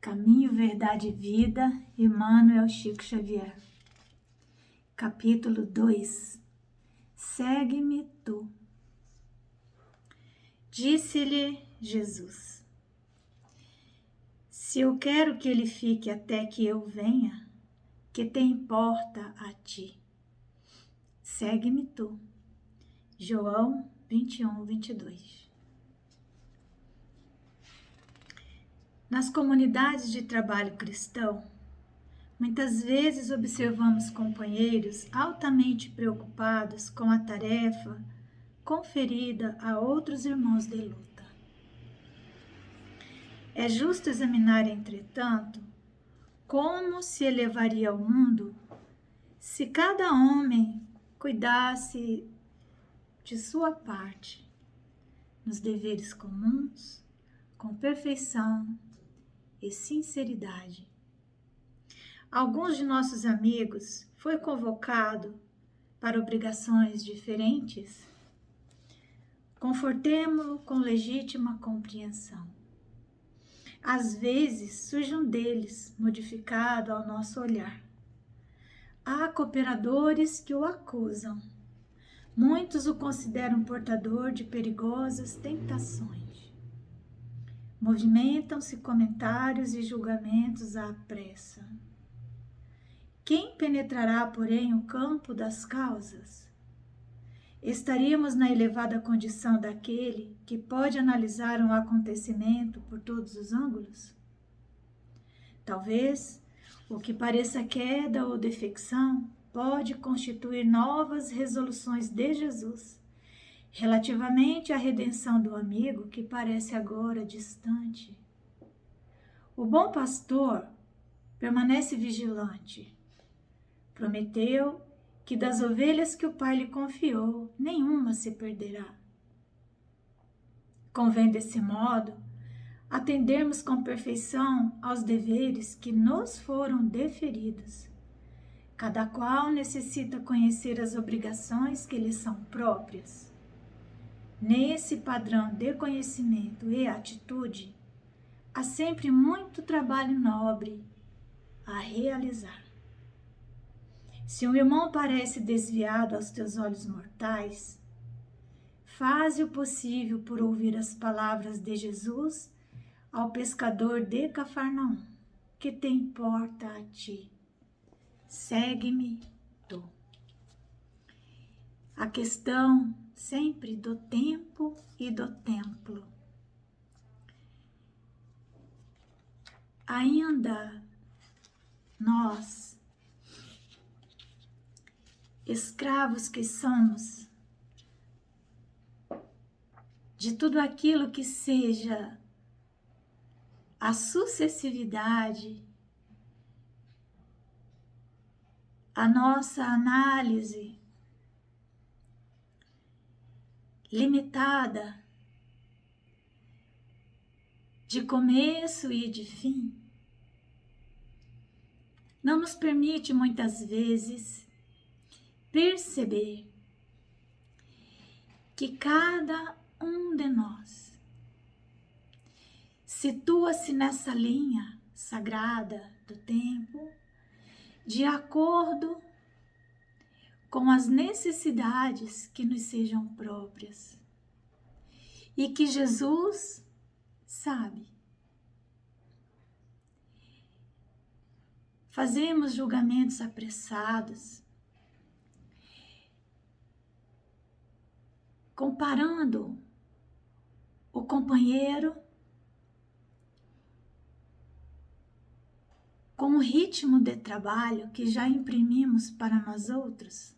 Caminho, Verdade e Vida, Emmanuel Chico Xavier. Capítulo 2. Segue-me tu. Disse-lhe Jesus: se eu quero que ele fique até que eu venha, que te importa a ti? Segue-me tu. João 21, 22. Nas comunidades de trabalho cristão, muitas vezes observamos companheiros altamente preocupados com a tarefa conferida a outros irmãos de luta. É justo examinar, entretanto, como se elevaria o mundo se cada homem cuidasse de sua parte nos deveres comuns, com perfeição e sinceridade. Alguns de nossos amigos foi convocado para obrigações diferentes. Confortemo-lo com legítima compreensão. Às vezes surge um deles modificado ao nosso olhar. Há cooperadores que o acusam. Muitos o consideram portador de perigosas tentações. Movimentam-se comentários e julgamentos à pressa. Quem penetrará, porém, o campo das causas? Estaríamos na elevada condição daquele que pode analisar um acontecimento por todos os ângulos? Talvez o que pareça queda ou defecção pode constituir novas resoluções de Jesus relativamente à redenção do amigo que parece agora distante. O bom pastor permanece vigilante. Prometeu que das ovelhas que o Pai lhe confiou, nenhuma se perderá. Convém, desse modo, atendermos com perfeição aos deveres que nos foram deferidos. Cada qual necessita conhecer as obrigações que lhe são próprias. Nesse padrão de conhecimento e atitude, há sempre muito trabalho nobre a realizar. Se um irmão parece desviado aos teus olhos mortais, faze o possível por ouvir as palavras de Jesus ao pescador de Cafarnaum: que te importa a ti? Segue-me tu. A questão sempre do tempo e do templo. Ainda nós, escravos que somos de tudo aquilo que seja a sucessividade, a nossa análise limitada de começo e de fim, não nos permite muitas vezes perceber que cada um de nós situa-se nessa linha sagrada do tempo de acordo com as necessidades que nos sejam próprias e que Jesus sabe. Fazemos julgamentos apressados, comparando o companheiro com o ritmo de trabalho que já imprimimos para nós outros,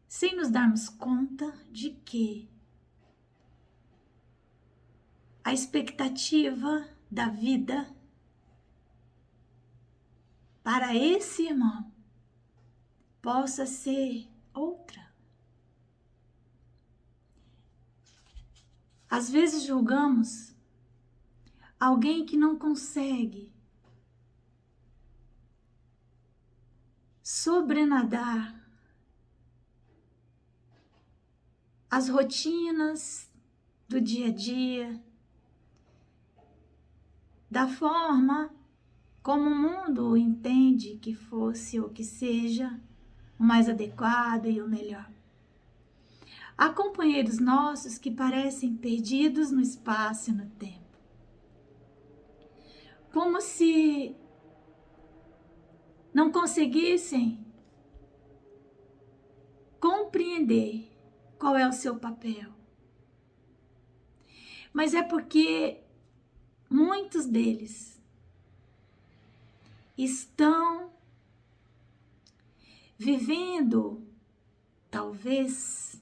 sem nos darmos conta de que a expectativa da vida para esse irmão possa ser outra. Às vezes julgamos alguém que não consegue sobrenadar as rotinas do dia a dia, da forma como o mundo entende que fosse ou que seja o mais adequado e o melhor. Há companheiros nossos que parecem perdidos no espaço e no tempo, como se não conseguissem compreender qual é o seu papel. Mas é porque muitos deles estão vivendo, talvez,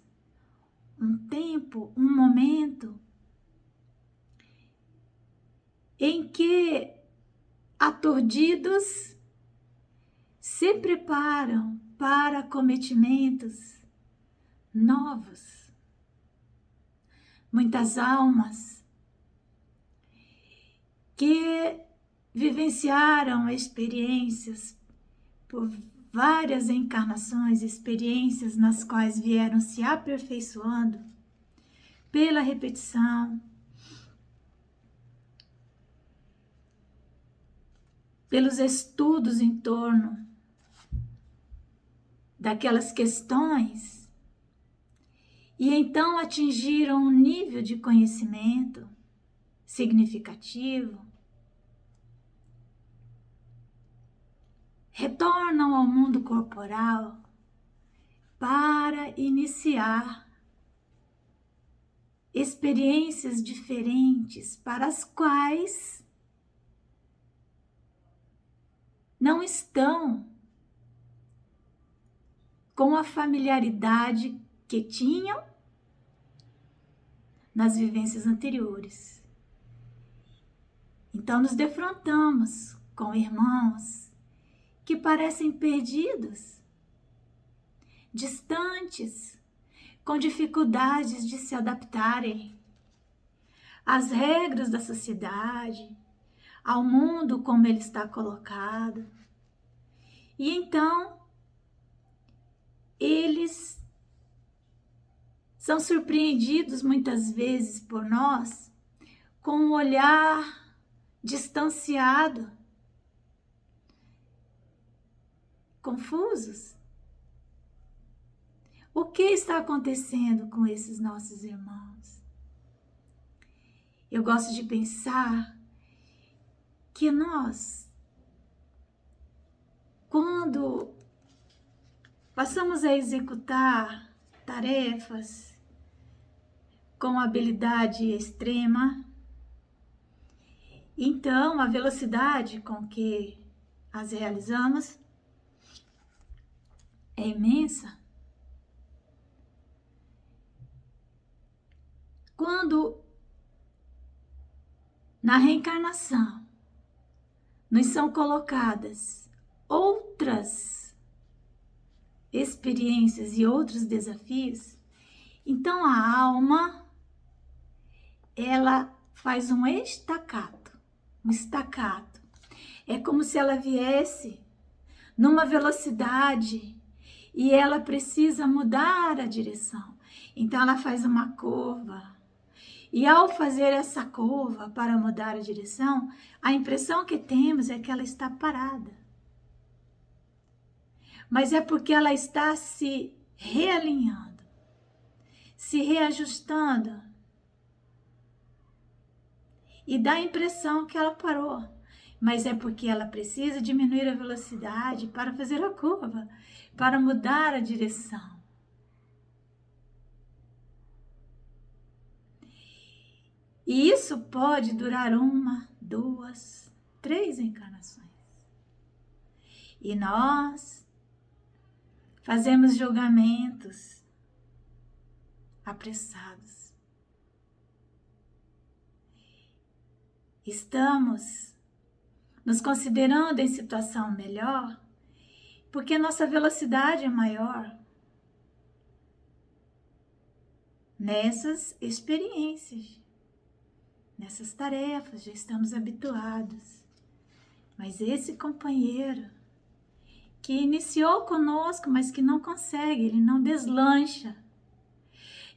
um tempo, um momento em que, aturdidos, se preparam para cometimentos novos. Muitas almas que vivenciaram experiências por várias encarnações, experiências nas quais vieram se aperfeiçoando pela repetição, pelos estudos em torno daquelas questões, e então atingiram um nível de conhecimento significativo, retornam ao mundo corporal para iniciar experiências diferentes para as quais não estão com a familiaridade que tinham nas vivências anteriores. Então nos defrontamos com irmãos que parecem perdidos, distantes, com dificuldades de se adaptarem às regras da sociedade, ao mundo como ele está colocado. E então, eles são surpreendidos muitas vezes por nós com um olhar distanciado, confusos. O que está acontecendo com esses nossos irmãos? Eu gosto de pensar que nós, quando passamos a executar tarefas com habilidade extrema, então a velocidade com que as realizamos é imensa. Quando na reencarnação nos são colocadas outras experiências e outros desafios, então a alma, ela faz um estacato. É como se ela viesse numa velocidade e ela precisa mudar a direção. Então ela faz uma curva. E ao fazer essa curva para mudar a direção, a impressão que temos é que ela está parada. Mas é porque ela está se realinhando, se reajustando. E dá a impressão que ela parou. Mas é porque ela precisa diminuir a velocidade para fazer a curva, para mudar a direção. E isso pode durar 1, 2, 3 encarnações. E nós fazemos julgamentos apressados. Estamos nos considerando em situação melhor porque nossa velocidade é maior nessas experiências. Nessas tarefas, já estamos habituados. Mas esse companheiro que iniciou conosco, mas que não consegue, ele não deslancha.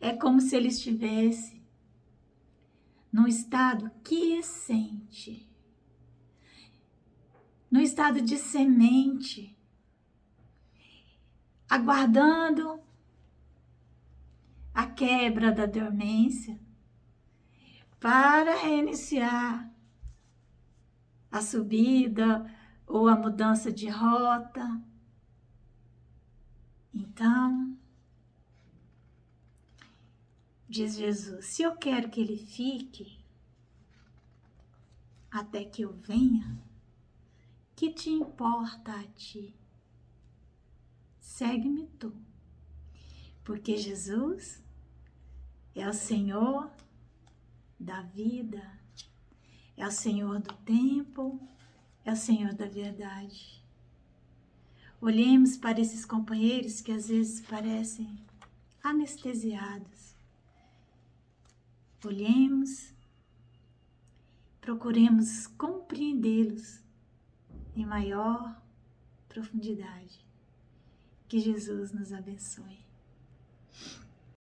É como se ele estivesse num estado quiescente, no estado de semente, aguardando a quebra da dormência para reiniciar a subida ou a mudança de rota. Então, diz Jesus, se eu quero que ele fique até que eu venha, que te importa a ti? Segue-me tu, porque Jesus é o Senhor da vida, é o Senhor do tempo, é o Senhor da verdade. Olhemos para esses companheiros que às vezes parecem anestesiados. Olhemos, procuremos compreendê-los em maior profundidade. Que Jesus nos abençoe.